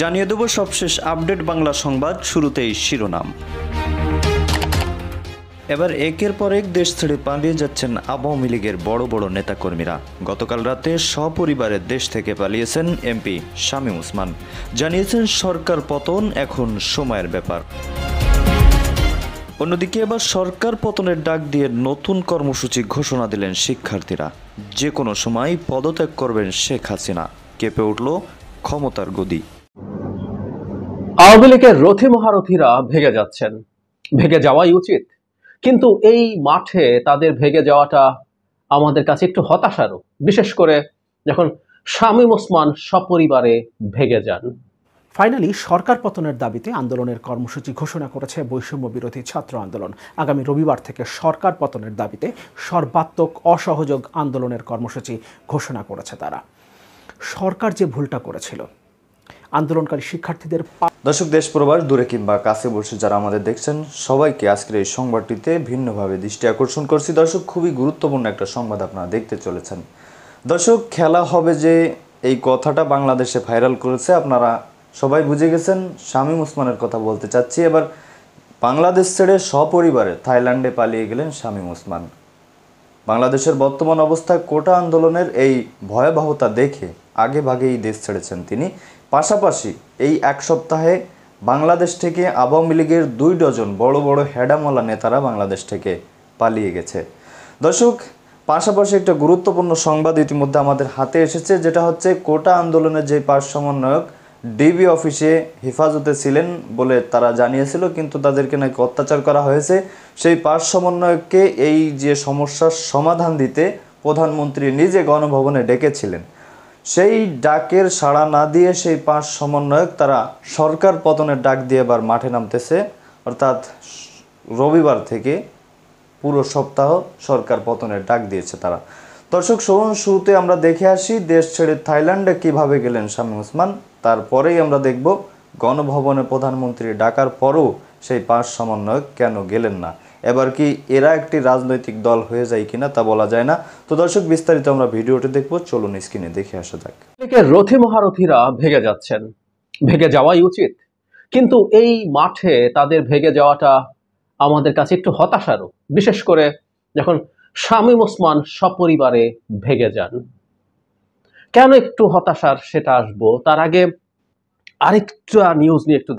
জানিয়ে দেব সবশেষ আপডেট বাংলা সংবাদ। শুরুতেই শিরোনাম। এবার একের পর এক দেশ ছেড়ে পালিয়ে যাচ্ছেন আওয়ামী লীগের বড় বড় নেতাকর্মীরা। গতকাল রাতে সপরিবারে দেশ থেকে পালিয়েছেন এমপি শামীম ওসমান। জানিয়েছেন সরকার পতন এখন সময়ের ব্যাপার। অন্যদিকে এবার সরকার পতনের ডাক দিয়ে নতুন কর্মসূচি ঘোষণা দিলেন শিক্ষার্থীরা। যে কোনো সময় পদত্যাগ করবেন শেখ হাসিনা। কেঁপে উঠল ক্ষমতার গদি। আওয়ামী লীগের রথী মহারথীরা ভেগে যাচ্ছেন, ভেগে যাওয়াই উচিত, কিন্তু এই মাঠে তাদের ভেগে যাওয়াটা আমাদের কাছে একটু হতাশারও, বিশেষ করে যখন শামীম ওসমান সপরিবারে ভেগে যান। ফাইনালি সরকার পতনের দাবিতে আন্দোলনের কর্মসূচি ঘোষণা করেছে বৈষম্য বিরোধী ছাত্র আন্দোলন। আগামী রবিবার থেকে সরকার পতনের দাবিতে সর্বাত্মক অসহযোগ আন্দোলনের কর্মসূচি ঘোষণা করেছে তারা। সরকার যে ভুলটা করেছিল, আন্দোলনকারী শিক্ষার্থীদের দর্শক, দেশ প্রবাস দূরে কিংবা কাছে বসে যারা আমাদের দেখছেন সবাইকে আজকের এই সংবাদটিতে ভিন্নভাবে দৃষ্টি আকর্ষণ করছি। দর্শক, খুবই গুরুত্বপূর্ণ একটা সংবাদ আপনারা দেখতে চলেছেন। দর্শক, খেলা হবে যে এই কথাটা বাংলাদেশে ভাইরাল করেছে, আপনারা সবাই বুঝে গেছেন। শামীম ওসমানের কথা বলতে চাচ্ছি। এবার বাংলাদেশ ছেড়ে সপরিবারে থাইল্যান্ডে পালিয়ে গেলেন শামীম ওসমান। বাংলাদেশের বর্তমান অবস্থায় কোটা আন্দোলনের এই ভয়াবহতা দেখে আগে ভাগেই দেশ ছেড়েছেন তিনি। পাশাপাশি এই এক সপ্তাহে বাংলাদেশ থেকে আওয়ামী লীগের 2 ডজন বড় বড় হেডামলা নেতারা বাংলাদেশ থেকে পালিয়ে গেছে। দর্শক, পাশাপাশি একটা গুরুত্বপূর্ণ সংবাদ ইতিমধ্যে আমাদের হাতে এসেছে, যেটা হচ্ছে কোটা আন্দোলনের যে 5 সমন্বয়ক ডিবি অফিসে হেফাজতে ছিলেন বলে তারা জানিয়েছিল, কিন্তু তাদেরকে নাকি অত্যাচার করা হয়েছে। সেই 5 সমন্বয়ককে এই যে সমস্যার সমাধান দিতে প্রধানমন্ত্রী নিজে গণভবনে ডেকেছিলেন। সেই ডাকের সাড়া না দিয়ে সেই 5 সমন্বয়ক তারা সরকার পতনের ডাক দিয়ে এবার মাঠে নামতেছে। অর্থাৎ রবিবার থেকে পুরো সপ্তাহ সরকার পতনের ডাক দিয়েছে তারা। দর্শক, শুরুতে আমরা দেখে আসি দেশ ছেড়ে থাইল্যান্ডে কিভাবে গেলেন শামীম ওসমান। তারপরেই আমরা দেখব গণভবনে প্রধানমন্ত্রী ডাকার পরও সেই 5 সমন্বয়ক কেন গেলেন না। এবার কি এরা একটি রাজনৈতিক দল হয়ে যায় কিনা তা বলা যায় না। তো দর্শক, বিস্তারিত আমরা ভিডিওটি দেখব, চলুন স্ক্রিনে দেখে আসা যাক। রথী মহারথীরা ভেগে যাচ্ছেন, ভেগে যাওয়াই উচিত, কিন্তু এই মাঠে তাদের ভেগে যাওয়াটা আমাদের কাছে একটু হতাশারও, বিশেষ করে যখন শামীম ওসমান সপরিবারে ভেগে যান। কেন একটু হতাশার সেটা আসবো, তার আগে আরেকটা নিউজ নিয়ে একটু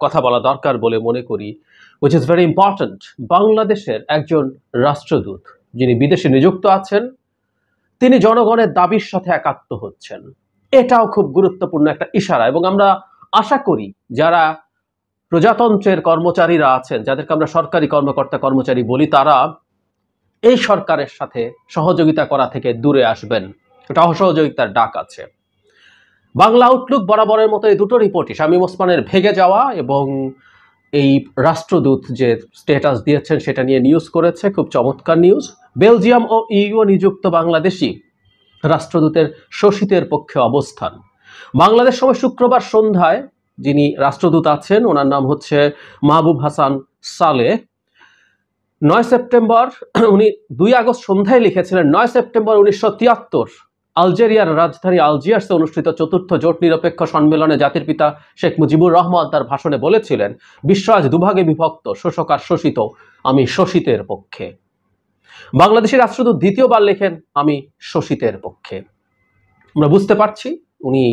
কথা বলা দরকার বলে মনে করি, which is very important. বাংলাদেশের একজন রাষ্ট্রদূত যিনি বিদেশে নিযুক্ত আছেন, তিনি জনগণের দাবির সাথে একাত্ম হচ্ছেন। এটাও খুব গুরুত্বপূর্ণ একটা ইশারা, এবং আমরা আশা করি যারা প্রজাতন্ত্রের কর্মচারীরা আছেন, যাদেরকে আমরা সরকারি কর্মকর্তা কর্মচারী বলি, তারা এই সরকারের সাথে সহযোগিতা করা থেকে দূরে আসবেন। এটা অসহযোগিতার ডাক আছে। বাংলা আউটলুক বরাবরের মতো এই দুটো রিপোর্টই, শামীম ওসমানের ভেগে যাওয়া এবং এই রাষ্ট্রদূত যে স্ট্যাটাস দিয়েছেন সেটা নিয়ে নিউজ করেছে। খুব চমৎকার নিউজ। বেলজিয়াম ও ইইউ নিযুক্ত বাংলাদেশি রাষ্ট্রদূতের শোষিতের পক্ষে অবস্থান। বাংলাদেশ সময় শুক্রবার সন্ধ্যায় যিনি রাষ্ট্রদূত আছেন, ওনার নাম হচ্ছে মাহবুব হাসান সালেহ। 9 সেপ্টেম্বর, উনি 2 আগস্ট সন্ধ্যায় লিখেছিলেন, 9 সেপ্টেম্বর 1973 আলজেরিয়ার রাজধানী আলজিয়ার্সে অনুষ্ঠিত 4র্থ জোট নিরপেক্ষ সম্মেলনে জাতির পিতা শেখ মুজিবুর রহমান তার ভাষণে বলেছিলেন, বিশ্ব আজ দুভাগে বিভক্ত, শোষক আর শোষিত, আমি শোষিতের পক্ষে। বাংলাদেশের রাষ্ট্রদূত দ্বিতীয়বার লেখেন, আমি শোষিতের পক্ষে। আমরা বুঝতে পারছি উনি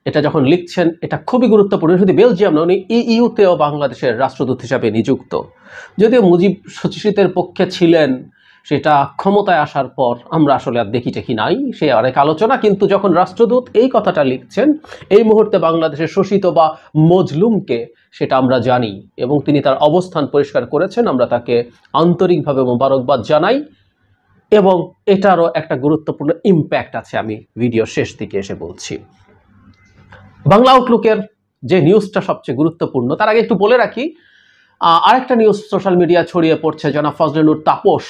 এটা যখন লিখছেন এটা খুবই গুরুত্বপূর্ণ। শুধু বেলজিয়াম না, উনি ইইউতেও বাংলাদেশের রাষ্ট্রদূত হিসাবে নিযুক্ত। যদিও মুজিব শোষিতের পক্ষে ছিলেন, সেটা ক্ষমতায় আসার পর আমরা আসলে আর দেখি নাই, সে আরেক আলোচনা। কিন্তু যখন রাষ্ট্রদূত এই কথাটা লিখছেন, এই মুহূর্তে বাংলাদেশের শোষিত বা মজলুমকে, সেটা আমরা জানি, এবং তিনি তার অবস্থান পরিষ্কার করেছেন। আমরা তাকে আন্তরিকভাবে মোবারকবাদ জানাই, এবং এটারও একটা গুরুত্বপূর্ণ ইম্প্যাক্ট আছে, আমি ভিডিও শেষ দিকে এসে বলছি। বাংলা আউটলুকের যে নিউজটা সবচেয়ে গুরুত্বপূর্ণ, তার আগে একটু বলে রাখি, আরেকটা নিউজ সোশ্যাল মিডিয়া ছড়িয়ে পড়ছে, জনাব ফজলে নূর তাপস,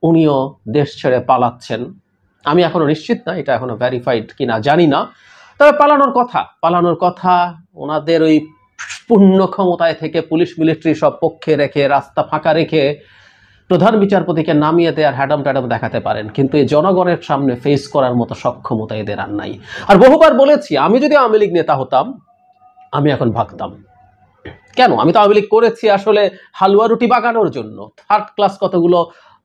উনিও দেশ ছেড়ে পালাচ্ছেন। আমি এখনো নিশ্চিত না এটা এখনো ভেরিফাইড কিনা জানি না, তবে পালানোর কথা ওনাদের ওই পূর্ণ ক্ষমতায় থেকে পুলিশ মিলিটারি সব পক্ষে রেখে, রাস্তা ফাঁকা রেখে প্রধান বিচারপতিকে নামিয়ে দেওয়ার হ্যাডাম ট্যাডাম দেখাতে পারেন, কিন্তু এই জনগণের সামনে ফেস করার মতো সক্ষমতা এদের আর নাই। আর বহুবার বলেছি, আমি যদি আওয়ামী লীগ নেতা হতাম আমি এখন ভাগতাম। কেন? আমি তো আওয়ামী লীগ করেছি আসলে হালুয়া রুটি বাগানোর জন্য। থার্ড ক্লাস কতগুলো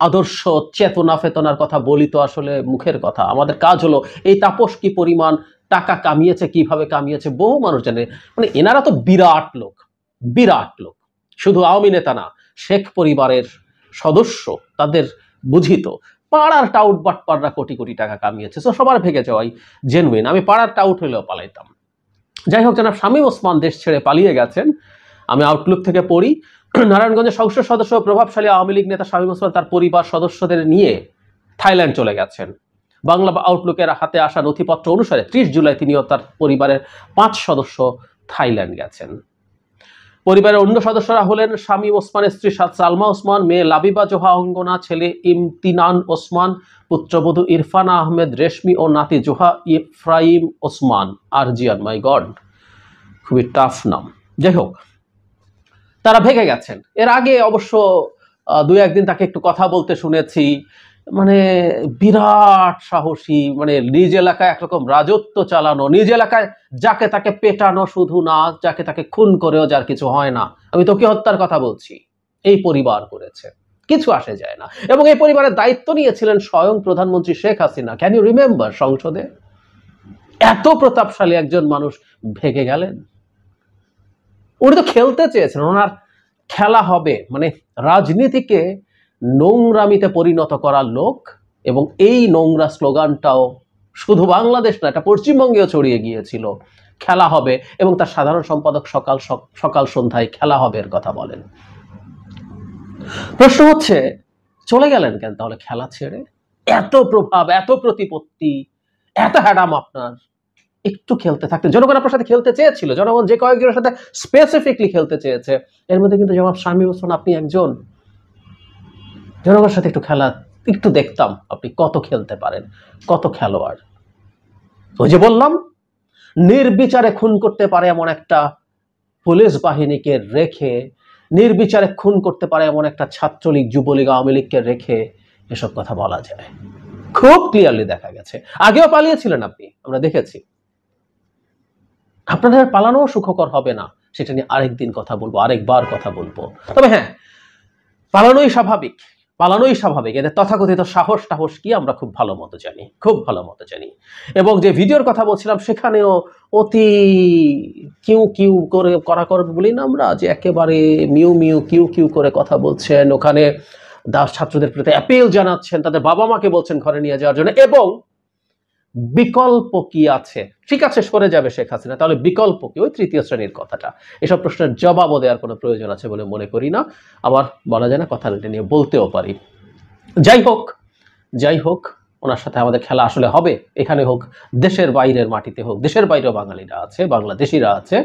আদর্শ চেতনা ফেতনার কথা বলি তো আসলে মুখের কথা। আমাদের কাজ হলো এই তাপস কি পরিমাণ টাকা কামিয়েছে, কিভাবে কামিয়েছে বহু মানুষ জানে। মানে এনারা তো বিরাট লোক, বিরাট লোক। শুধু আওয়ামী নেতা না, শেখ পরিবারের সদস্য, তাদের বুঝিত পাড়ার টাউট বাটপাররা কোটি কোটি টাকা কামিয়েছে। তো সবার ভেগে যাওয়াই জেনুইন। আমি পাড়ার টাউট হইলেও পালাইতাম। যাই হোক, জনাব শামীম ওসমান দেশ ছেড়ে পালিয়ে গেছেন। আমি আউটলুক থেকে পড়ি, নারায়ণগঞ্জের সংসদ সদস্য প্রভাবশালী আওয়ামী লীগ নেতা শামীম ওসমান তার পরিবার সদস্যদের নিয়ে থাইল্যান্ড চলে গেছেন। বাংলা আউটলুকের হাতে আসা নথিপত্র অনুসারে 30 জুলাই তিনিও তার পরিবারের 5 সদস্য থাইল্যান্ড গেছেন। পরিবারের অন্য সদস্যরা হলেন শামীম ওসমানের স্ত্রী সালমা ওসমান, মেয়ে লাবিবা জোহা অঙ্গনা, ছেলে ইমতিনান ওসমান, পুত্রবধূ ইরফানা আহমেদ রেশমি ও নাতি জোহা ইফরাইম ওসমান আরজিয়ান। মাই গড, খুবই টাফ নাম। যাই হোক, তারা ভেগে গেছেন। এর আগে অবশ্য 2-1 দিন তাকে একটু কথা বলতে শুনেছি। মানে বিরাট সাহসী, মানে নিজ এলাকায় একরকম রাজত্ব চালানো, নিজ এলাকায় যাকে তাকে পেটানো, শুধু না যাকে তাকে খুন করেও যার কিছু হয় না। আমি তোকে হত্যার কথা বলছি, এই পরিবার করেছে, কিছু আসে যায় না। এবং এই পরিবারের দায়িত্ব নিয়েছিলেন স্বয়ং প্রধানমন্ত্রী Sheikh Hasina. Can you remember? সংসদে এত প্রতাপশালী একজন মানুষ ভেগে গেলেন। উনি তো খেলতে চেয়েছেন, ওনার খেলা হবে, মানে রাজনীতিকে নোংরামিতে পরিণত করার লোক। এবং এই নোংরা স্লোগানটাও শুধু বাংলাদেশ না, এটা পশ্চিমবঙ্গেও ছড়িয়ে গিয়েছিল, খেলা হবে। এবং তার সাধারণ সম্পাদক সকাল সন্ধ্যায় খেলা হবে এর কথা বলেন। প্রশ্ন হচ্ছে, চলে গেলেন কেন তাহলে খেলা ছেড়ে? এত প্রভাব, এত প্রতিপত্তি, এত হ্যাডাম আপনার, একটু খেলতে থাকতে। জনগণ আপনার সাথে খেলতে চেয়েছিল, জনগণ যে কয়েকজনের সাথে স্পেসিফিকলি খেলতে চেয়েছে, এর মধ্যে কিন্তু জনাব শামীম ওসমান আপনি একজন। জনগণের সাথে একটু খেলা, একটু দেখতাম আপনি কত খেলতে পারেন, কত খেলোয়াড়। ওই যে বললাম, নির্বিচারে খুন করতে পারে এমন একটা পুলিশ বাহিনীকে রেখে, নির্বিচারে খুন করতে পারে এমন একটা ছাত্রলীগ, যুবলীগ, আওয়ামী লীগকে রেখে এসব কথা বলা যায়। খুব ক্লিয়ারলি দেখা গেছে। আগেও পালিয়েছিলেন আপনি, আমরা দেখেছি। আপনাদের পালানো সুখকর হবে না, সেটা নিয়ে আরেকদিন কথা বলবো, আরেকবার কথা বলবো। তবে হ্যাঁ, পালানোই স্বাভাবিক, পালানোই স্বাভাবিক। এদের তথাকথিত সাহস টাহস কি আমরা খুব ভালো মতো জানি, খুব ভালো মতো জানি। এবং যে ভিডিওর কথা বলছিলাম সেখানেও অতি কিউ কিউ করে করাকর বলি না আমরা, যে একেবারে মিউ মিউ কিউ কিউ করে কথা বলছেন। ওখানে দাস ছাত্রদের প্রতি অ্যাপিল জানাচ্ছেন, তাদের বাবা মাকে বলছেন ঘরে নিয়ে যাওয়ার জন্য। এবং বিকল্প কি আছে? ঠিক আছে, সরে যাবে শেখ হাসিনা, তাহলে বিকল্প কি? ওই তৃতীয় শ্রেণীর কথাটা। এসব প্রশ্নের জবাবও দেওয়ার কোনো প্রয়োজন আছে বলে মনে করি না। আবার বলা যায় না, কথা নিয়ে বলতেও পারি। যাই হোক, যাই হোক, ওনার সাথে আমাদের খেলা আসলে হবে, এখানে হোক, দেশের বাইরের মাটিতে হোক। দেশের বাইরেও বাঙালিরা আছে, বাংলাদেশিরা আছে,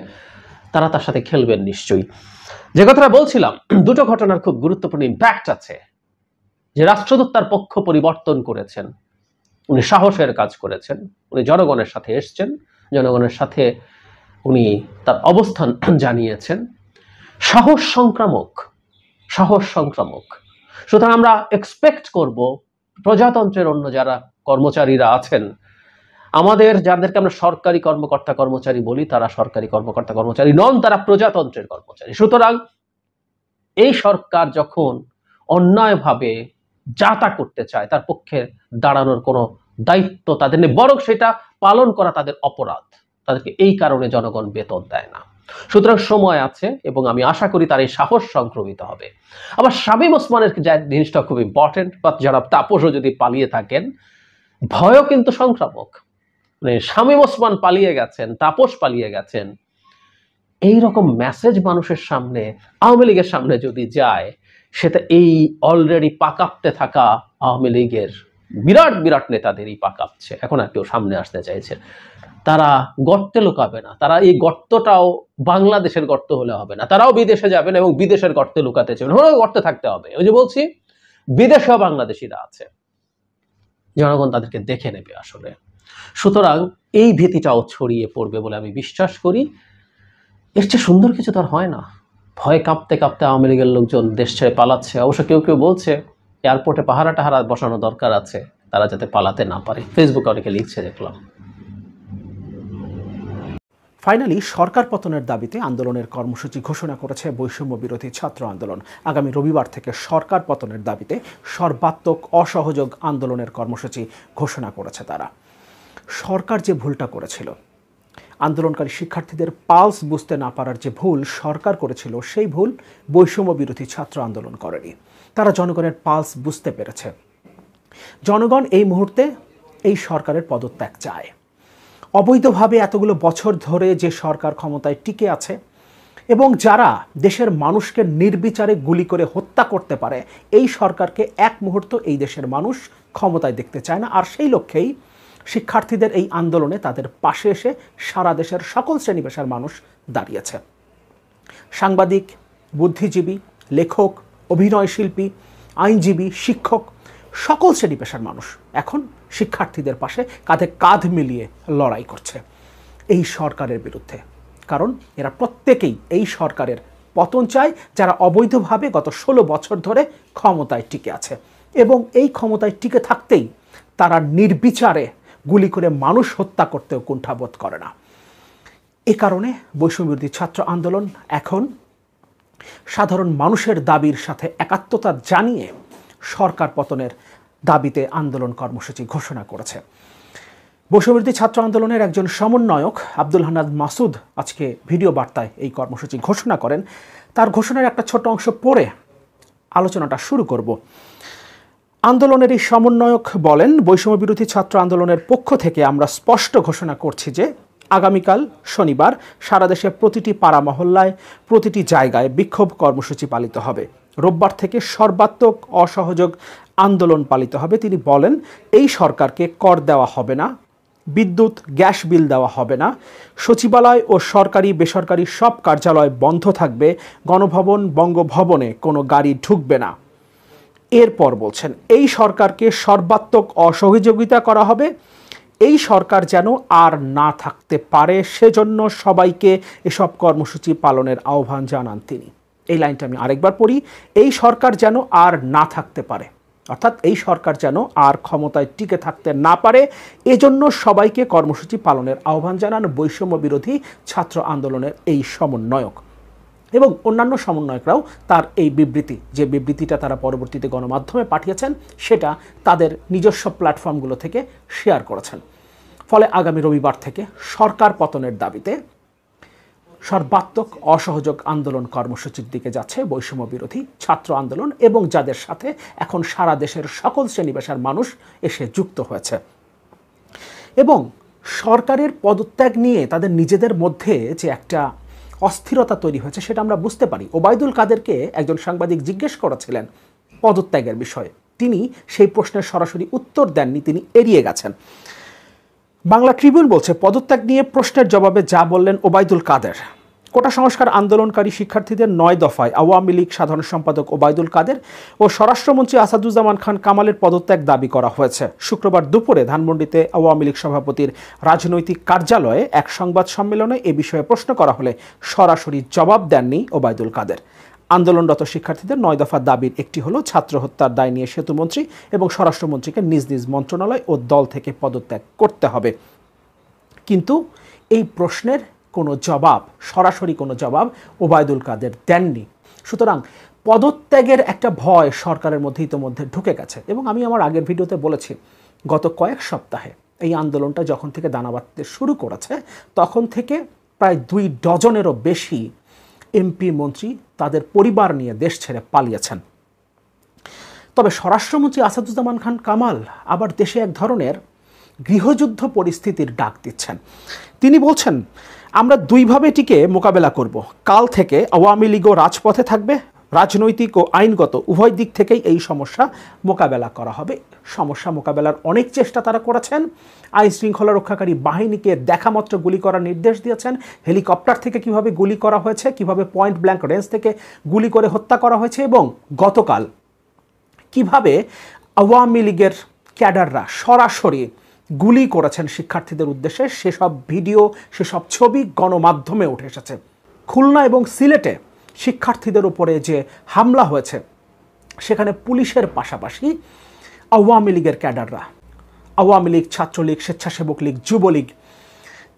তারা তার সাথে খেলবেন নিশ্চয়ই। যে কথাটা বলছিলাম, দুটো ঘটনার খুব গুরুত্বপূর্ণ ইম্প্যাক্ট আছে। যে রাষ্ট্রদূত তার পক্ষ পরিবর্তন করেছেন, উনি সাহসের কাজ করেছেন, উনি জনগণের সাথে এসছেন, জনগণের সাথে উনি তার অবস্থান জানিয়েছেন। সাহস সংক্রামক, সাহস সংক্রামক। সুতরাং আমরা এক্সপেক্ট করব প্রজাতন্ত্রের অন্য যারা কর্মচারীরা আছেন, আমাদের যাদেরকে আমরা সরকারি কর্মকর্তা কর্মচারী বলি, তারা সরকারি কর্মকর্তা কর্মচারী নন, তারা প্রজাতন্ত্রের কর্মচারী। সুতরাং এই সরকার যখন অন্যায়ভাবে যা তা করতে চায়, তার পক্ষে দাঁড়ানোর কোনো দায়িত্ব তাদের নেই, বরং সেটা পালন করা তাদের অপরাধ। তাদেরকে এই কারণে জনগণ বেতন দেয় না। সুতরাং সময় আছে এবং আমি আশা করি তার এই সাহস সংক্রমিত হবে। আবার শামীম ওসমানের জিনিসটা খুব ইম্পর্টেন্ট, বা যারা তাপসও যদি পালিয়ে থাকেন, ভয়ও কিন্তু সংক্রামক। মানে শামীম ওসমান পালিয়ে গেছেন, তাপস পালিয়ে গেছেন, এইরকম মেসেজ মানুষের সামনে, আওয়ামী লীগের সামনে যদি যায়, সেটা এই অলরেডি পাকাপতে থাকা আওয়ামী লীগের বিরাট বিরাট নেতাদেরই পাকাচ্ছে। এখন আর কেউ সামনে আসতে চাইছে, তারা গর্তে লুকাবে না, তারা এই গর্তটাও বাংলাদেশের গর্ত হলে হবে না, তারাও বিদেশে যাবেন এবং বিদেশের গর্তে লুকাতে চাইবেন। গর্তে থাকতে হবে। ওই যে বলছি, বিদেশেও বাংলাদেশিরা আছে, জনগণ তাদেরকে দেখে নেবে আসলে। সুতরাং এই ভীতিটাও ছড়িয়ে পড়বে বলে আমি বিশ্বাস করি। এর চেয়ে সুন্দর কিছু তো আর হয় না। ভয়ে কাঁপতে কাঁপতে আওয়ামী লীগের লোকজন দেশ ছেড়ে পালাচ্ছে। অবশ্য কেউ কেউ বলছে এয়ারপোর্টে পাহারা টাহারা বসানো দরকার আছে, তারা যাতে পালাতে না পারে। ফেসবুকে অনেকে লিখছে দেখলাম। ফাইনালি সরকার পতনের দাবিতে আন্দোলনের কর্মসূচি ঘোষণা করেছে বৈষম্য বিরোধী ছাত্র আন্দোলন। আগামী রবিবার থেকে সরকার পতনের দাবিতে সর্বাত্মক অসহযোগ আন্দোলনের কর্মসূচি ঘোষণা করেছে তারা। সরকার যে ভুলটা করেছিল, আন্দোলনকারী শিক্ষার্থীদের পালস বুঝতে না পারার যে ভুল সরকার করেছিল, সেই ভুল বৈষম্য বিরোধী ছাত্র আন্দোলন করেনি। তারা জনগণের পালস বুঝতে পেরেছে। জনগণ এই মুহূর্তে এই সরকারের পদত্যাগ চায়। অবৈধভাবে এতগুলো বছর ধরে যে সরকার ক্ষমতায় টিকে আছে এবং যারা দেশের মানুষকে নির্বিচারে গুলি করে হত্যা করতে পারে, এই সরকারকে এক মুহূর্ত এই দেশের মানুষ ক্ষমতায় দেখতে চায় না। আর সেই লক্ষ্যেই শিক্ষার্থীদের এই আন্দোলনে তাদের পাশে এসে সারা দেশের সকল শ্রেণী পেশার মানুষ দাঁড়িয়েছে। সাংবাদিক, বুদ্ধিজীবী, লেখক, অভিনয় শিল্পী, আইনজীবী, শিক্ষক, সকল শ্রেণী পেশার মানুষ এখন শিক্ষার্থীদের পাশে কাঁধে কাঁধ মিলিয়ে লড়াই করছে এই সরকারের বিরুদ্ধে। কারণ এরা প্রত্যেকেই এই সরকারের পতন চায়, যারা অবৈধভাবে গত 16 বছর ধরে ক্ষমতায় টিকে আছে এবং এই ক্ষমতায় টিকে থাকতেই তারা নির্বিচারে গুলি করে মানুষ হত্যা করতেও কুণ্ঠাবোধ করে না। এ কারণে বৈষম্যবিরোধী ছাত্র আন্দোলন এখন সাধারণ মানুষের দাবির সাথে একাত্মতা জানিয়ে সরকার পতনের দাবিতে আন্দোলন কর্মসূচি ঘোষণা করেছে। বৈষম্যবিরোধী ছাত্র আন্দোলনের একজন সমন্বয়ক আব্দুল হান্নান মাসুদ আজকে ভিডিও বার্তায় এই কর্মসূচি ঘোষণা করেন। তার ঘোষণার একটা ছোট অংশ পড়ে আলোচনাটা শুরু করব। আন্দোলনের এই সমন্বয়ক বলেন, বৈষম্যবিরোধী ছাত্র আন্দোলনের পক্ষ থেকে আমরা স্পষ্ট ঘোষণা করছি যে আগামীকাল শনিবার সারা দেশে প্রতিটি পাড়া মহল্লায়, প্রতিটি জায়গায় বিক্ষোভ কর্মসূচি পালিত হবে। রোববার থেকে সর্বাত্মক অসহযোগ আন্দোলন পালিত হবে। তিনি বলেন, এই সরকারকে কর দেওয়া হবে না, বিদ্যুৎ গ্যাস বিল দেওয়া হবে না, সচিবালয় ও সরকারি বেসরকারি সব কার্যালয় বন্ধ থাকবে, গণভবন বঙ্গভবনে কোনো গাড়ি ঢুকবে না। এরপর বলছেন, এই সরকারকে সর্বাত্মক অসহযোগিতা করা হবে, এই সরকার যেন আর না থাকতে পারে সেজন্য সবাইকে এসব কর্মসূচি পালনের আহ্বান জানান তিনি। এই লাইনটা আমি আরেকবার পড়ি, এই সরকার যেন আর না থাকতে পারে, অর্থাৎ এই সরকার যেন আর ক্ষমতায় টিকে থাকতে না পারে, এজন্য সবাইকে কর্মসূচি পালনের আহ্বান জানান বৈষম্য বিরোধী ছাত্র আন্দোলনের এই সমন্বয়ক। এবং অন্যান্য সমন্বয়করাও তার এই বিবৃতি, যে বিবৃতিটা তারা পরবর্তীতে গণমাধ্যমে পাঠিয়েছেন, সেটা তাদের নিজস্ব প্ল্যাটফর্মগুলো থেকে শেয়ার করেছেন। ফলে আগামী রবিবার থেকে সরকার পতনের দাবিতে সর্বাত্মক অসহযোগ আন্দোলন কর্মসূচির দিকে যাচ্ছে বৈষম্য বিরোধী ছাত্র আন্দোলন, এবং যাদের সাথে এখন সারা দেশের সকল শ্রেণী পেশার মানুষ এসে যুক্ত হয়েছে। এবং সরকারের পদত্যাগ নিয়ে তাদের নিজেদের মধ্যে যে একটা অস্থিরতা তৈরি হয়েছে সেটা আমরা বুঝতে পারি। ওবায়দুল কাদেরকে একজন সাংবাদিক জিজ্ঞেস করেছিলেন পদত্যাগের বিষয়ে, তিনি সেই প্রশ্নের সরাসরি উত্তর দেননি, তিনি এড়িয়ে গেছেন। বাংলা ট্রিবিউন বলছে, পদত্যাগ নিয়ে প্রশ্নের জবাবে যা বললেন ওবায়দুল কাদের। কোটা সংস্কার আন্দোলনকারী শিক্ষার্থীদের 9 দফায় আওয়ামী লীগ সাধারণ সম্পাদক ওবায়দুল কাদের ও স্বরাষ্ট্রমন্ত্রী আসাদুজ্জামান খান কামালের পদত্যাগ দাবি করা হয়েছে। শুক্রবার দুপুরে ধানমন্ডিতে আওয়ামী লীগ সভাপতির রাজনৈতিক কার্যালয়ে এক সংবাদ সম্মেলনে এ বিষয়ে প্রশ্ন করা হলে সরাসরি জবাব দেননি ওবায়দুল কাদের। আন্দোলনরত শিক্ষার্থীদের 9 দফা দাবির একটি হলো ছাত্র হত্যার দায় নিয়ে সেতুমন্ত্রী এবং স্বরাষ্ট্রমন্ত্রীকে নিজ নিজ মন্ত্রণালয় ও দল থেকে পদত্যাগ করতে হবে। কিন্তু এই প্রশ্নের কোনো জবাব, সরাসরি কোনো জবাব ওবায়দুল কাদের দেননি। সুতরাং পদত্যাগের একটা ভয় সরকারের মধ্যে ইতোমধ্যে ঢুকে গেছে। এবং আমি আমার আগের ভিডিওতে বলেছি, গত কয়েক সপ্তাহে এই আন্দোলনটা যখন থেকে দানা বাঁধতে শুরু করেছে, তখন থেকে প্রায় 2 ডজনেরও বেশি এমপি মন্ত্রী তাদের পরিবার নিয়ে দেশ ছেড়ে পালিয়েছেন। তবে স্বরাষ্ট্রমন্ত্রী আসাদুজ্জামান খান কামাল আবার দেশে এক ধরনের গৃহযুদ্ধ পরিস্থিতির ডাক দিচ্ছেন। তিনি বলছেন, আমরা 2 ভাবে এটিকে মোকাবেলা করব। কাল থেকে আওয়ামী লীগও রাজপথে থাকবে, রাজনৈতিক ও আইনগত উভয় দিক থেকেই এই সমস্যা মোকাবেলা করা হবে। সমস্যা মোকাবেলার অনেক চেষ্টা তারা করেছেন। আইন শৃঙ্খলা রক্ষাকারী বাহিনীকে দেখামাত্র গুলি করার নির্দেশ দিয়েছেন। হেলিকপ্টার থেকে কিভাবে গুলি করা হয়েছে, কিভাবে পয়েন্ট ব্ল্যাঙ্ক রেঞ্জ থেকে গুলি করে হত্যা করা হয়েছে, এবং গতকাল কিভাবে আওয়ামী লীগের ক্যাডাররা সরাসরি গুলি করেছেন শিক্ষার্থীদের উদ্দেশ্যে, সেসব ভিডিও, সেসব ছবি গণমাধ্যমে উঠে এসেছে। খুলনা এবং সিলেটে শিক্ষার্থীদের উপরে যে হামলা হয়েছে সেখানে পুলিশের পাশাপাশি আওয়ামী লীগের ক্যাডাররা, আওয়ামী লীগ, ছাত্রলীগ, স্বেচ্ছাসেবক লীগ, যুবলীগ,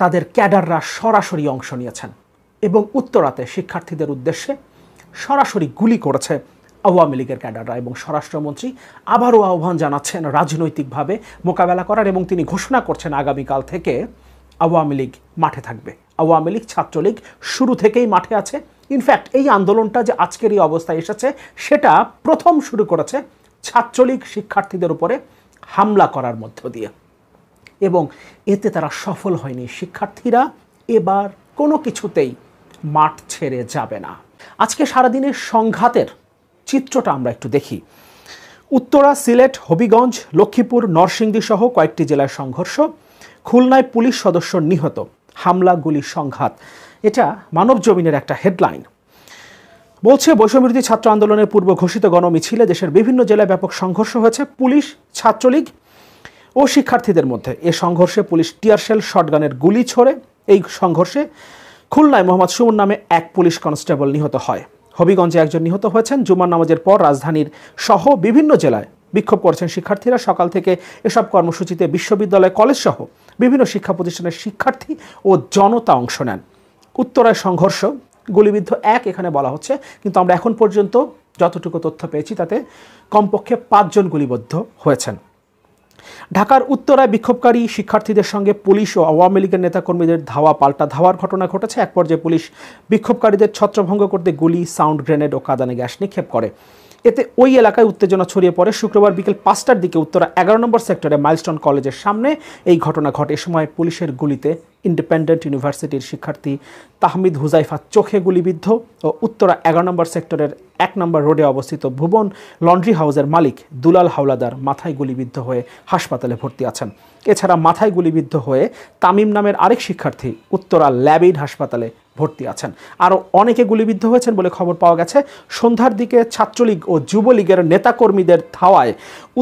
তাদের ক্যাডাররা সরাসরি অংশ নিয়েছেন এবং উত্তরাতে শিক্ষার্থীদের উদ্দেশ্যে সরাসরি গুলি করেছে আওয়ামী লীগের ক্যাডাররা। এবং স্বরাষ্ট্রমন্ত্রী আবারও আহ্বান জানাচ্ছেন রাজনৈতিকভাবে মোকাবেলা করার, এবং তিনি ঘোষণা করছেন আগামীকাল থেকে আওয়ামী লীগ মাঠে থাকবে। আওয়ামী লীগ, ছাত্রলীগ শুরু থেকেই মাঠে আছে। ইনফ্যাক্ট এই আন্দোলনটা যে আজকের এই অবস্থায় এসেছে সেটা প্রথম শুরু করেছে ছাত্রলীগ শিক্ষার্থীদের উপরে হামলা করার মধ্য দিয়ে, এবং এতে তারা সফল হয়নি। শিক্ষার্থীরা এবার কোনো কিছুতেই মাঠ ছেড়ে যাবে না। আজকে সারাদিনের সংঘাতের চিত্রটা আমরা একটু দেখি। উত্তরা, সিলেট, হবিগঞ্জ, লক্ষ্মীপুর, নরসিংদী সহ কয়েকটি জেলায় সংঘর্ষ, খুলনায় পুলিশ সদস্য নিহত, হামলা, গুলি, সংঘাত। এটা মানবজমিনের একটা হেডলাইন। বলছে বৈষম্যবিরোধী ছাত্র আন্দোলনের পূর্ব ঘোষিত গণমিছিলে দেশের বিভিন্ন জেলায় ব্যাপক সংঘর্ষ হয়েছে পুলিশ, ছাত্রলীগ ও শিক্ষার্থীদের মধ্যে। এ সংঘর্ষে পুলিশ টিয়ারশেল, শটগানের গুলি ছোড়ে। এই সংঘর্ষে খুলনায় মোহাম্মদ সুমন নামে এক পুলিশ কনস্টেবল নিহত হয়। হবিগঞ্জে একজন নিহত হয়েছেন। জুমার নামাজের পর রাজধানীর সহ বিভিন্ন জেলায় বিক্ষোভ করেছেন শিক্ষার্থীরা। সকাল থেকে এসব কর্মসূচিতে বিশ্ববিদ্যালয়, কলেজ সহ বিভিন্ন শিক্ষা প্রতিষ্ঠানের শিক্ষার্থী ও জনতা অংশ নেন। উত্তরায় সংঘর্ষ, গুলিবিদ্ধ এক এখানে বলা হচ্ছে, কিন্তু আমরা এখন পর্যন্ত যতটুকু তথ্য পেয়েছি তাতে কমপক্ষে 5 জন গুলিবিদ্ধ হয়েছেন। ঢাকার উত্তরায় বিক্ষোভকারী শিক্ষার্থীদের সঙ্গে পুলিশ ও আওয়ামী লীগের নেতাকর্মীদের ধাওয়া পাল্টা ধাওয়ার ঘটনা ঘটেছে। এক পর্যায়ে পুলিশ বিক্ষোভকারীদের ছত্রভঙ্গ করতে গুলি, সাউন্ড গ্রেনেড ও কাঁদানে গ্যাস নিক্ষেপ করে। এতে ওই এলাকায় উত্তেজনা ছড়িয়ে পড়ে। শুক্রবার বিকেল 5টার দিকে উত্তরা 11 নম্বর সেক্টরে মাইলস্টোন কলেজের সামনে এই ঘটনা ঘটে। এ সময় পুলিশের গুলিতে ইন্ডিপেন্ডেন্ট ইউনিভার্সিটির শিক্ষার্থী তাহমিদ হুজাইফা চোখে গুলিবিদ্ধ ও উত্তরা 11 নম্বর সেক্টরের 1 নম্বর রোডে অবস্থিত ভুবন লন্ড্রি হাউসের মালিক দুলাল হাওলাদার মাথায় গুলিবিদ্ধ হয়ে হাসপাতালে ভর্তি আছেন। এছাড়া মাথায় গুলিবিদ্ধ হয়ে তামিম নামের আরেক শিক্ষার্থী উত্তরা ল্যাবেইড হাসপাতালে ভর্তি আছেন। আরও অনেকে গুলিবিদ্ধ হয়েছেন বলে খবর পাওয়া গেছে। সন্ধ্যার দিকে ছাত্রলীগ ও যুবলীগের নেতাকর্মীদের ধাওয়ায়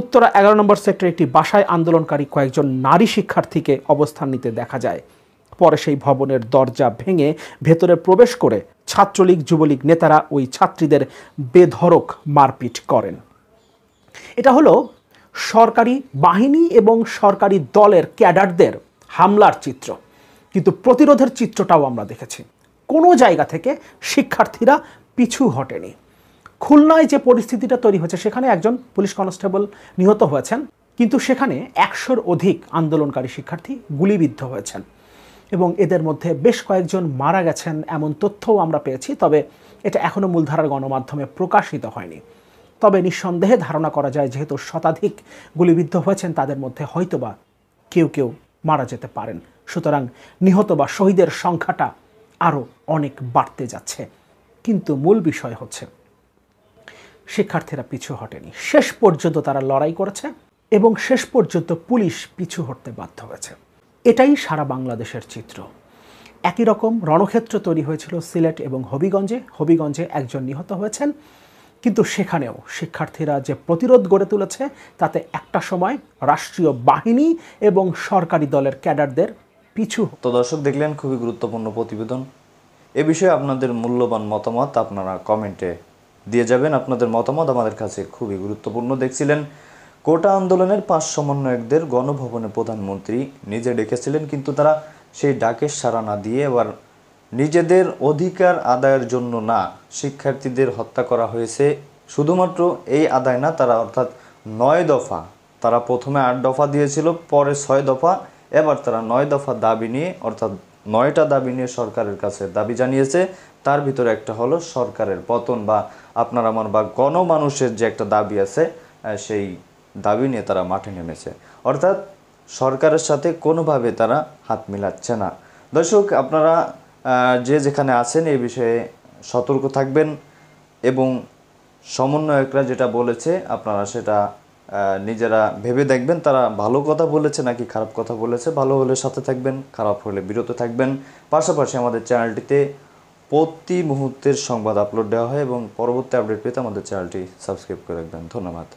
উত্তরা 11 নম্বর সেক্টরে একটি বাসায় আন্দোলনকারী কয়েকজন নারী শিক্ষার্থীকে অবস্থান নিতে দেখা যায়। পরে সেই ভবনের দরজা ভেঙে ভেতরে প্রবেশ করে ছাত্রলীগ, যুবলীগ নেতারা ওই ছাত্রীদের বেধড়ক মারপিট করেন। এটা হলো সরকারি বাহিনী এবং সরকারি দলের ক্যাডারদের হামলার চিত্র, কিন্তু প্রতিরোধের চিত্রটাও আমরা দেখেছি। কোনো জায়গা থেকে শিক্ষার্থীরা পিছু হটেনি। খুলনায় যে পরিস্থিতিটা তৈরি হয়েছে সেখানে একজন পুলিশ কনস্টেবল নিহত হয়েছেন, কিন্তু সেখানে 100-র অধিক আন্দোলনকারী শিক্ষার্থী গুলিবিদ্ধ হয়েছেন এবং এদের মধ্যে বেশ কয়েকজন মারা গেছেন এমন তথ্যও আমরা পেয়েছি। তবে এটা এখনও মূলধারার গণমাধ্যমে প্রকাশিত হয়নি। তবে নিঃসন্দেহে ধারণা করা যায় যেহেতু শতাধিক গুলিবিদ্ধ হয়েছেন তাদের মধ্যে হয়তোবা কেউ কেউ মারা যেতে পারেন। সুতরাং নিহত বা শহীদের সংখ্যাটা আরও অনেক বাড়তে যাচ্ছে। কিন্তু মূল বিষয় হচ্ছে শিক্ষার্থীরা পিছু হটেনি। শেষ পর্যন্ত তারা লড়াই করেছে এবং শেষ পর্যন্ত পুলিশ পিছু হটতে বাধ্য হয়েছে। এটাই সারা বাংলাদেশের চিত্র। একই রকম রণক্ষেত্র তৈরি হয়েছিল সিলেট এবং হবিগঞ্জে। হবিগঞ্জে একজন নিহত হয়েছেন, কিন্তু সেখানেও শিক্ষার্থীরা যে প্রতিরোধ গড়ে তুলেছে তাতে একটা সময় রাষ্ট্রীয় বাহিনী এবং সরকারি দলের ক্যাডারদের পিছু। তো দর্শক দেখলেন খুবই গুরুত্বপূর্ণ প্রতিবেদন। এ বিষয়ে আপনাদের মূল্যবান মতামত আপনারা কমেন্টে দিয়ে যাবেন। আপনাদের মতামত আমাদের কাছে খুবই গুরুত্বপূর্ণ। দেখছিলেন কোটা আন্দোলনের 5 সমন্বয়কদের গণভবনে প্রধানমন্ত্রী নিজে ডেকেছিলেন, কিন্তু তারা সেই ডাকে সাড়া না দিয়ে এবার নিজেদের অধিকার আদায়ের জন্য না, শিক্ষার্থীদের হত্যা করা হয়েছে শুধুমাত্র এই আদায় না, তারা অর্থাৎ 9 দফা, তারা প্রথমে 8 দফা দিয়েছিল, পরে 6 দফা, এবার তারা 9 দফা দাবি নিয়ে অর্থাৎ 9টা দাবি নিয়ে সরকারের কাছে দাবি জানিয়েছে। তার ভিতরে একটা হলো সরকারের পতন বা আপনার আমার বা গণমানুষের যে একটা দাবি আছে সেই দাবি নিয়ে তারা মাঠে নেমেছে। অর্থাৎ সরকারের সাথে কোনোভাবে তারা হাত মিলাচ্ছে না। দর্শক আপনারা যে যেখানে আছেন এই বিষয়ে সতর্ক থাকবেন এবং সমন্বয়করা যেটা বলেছে আপনারা সেটা নিজেরা ভেবে দেখবেন তারা ভালো কথা বলেছে নাকি খারাপ কথা বলেছে। ভালো হলে সাথে থাকবেন, খারাপ হলে বিরত থাকবেন। পাশাপাশি আমাদের চ্যানেলটিতে প্রতি মুহূর্তের সংবাদ আপলোড দেওয়া হয় এবং পরবর্তী আপডেট পেতে আমাদের চ্যানেলটি সাবস্ক্রাইব করে রাখবেন। ধন্যবাদ।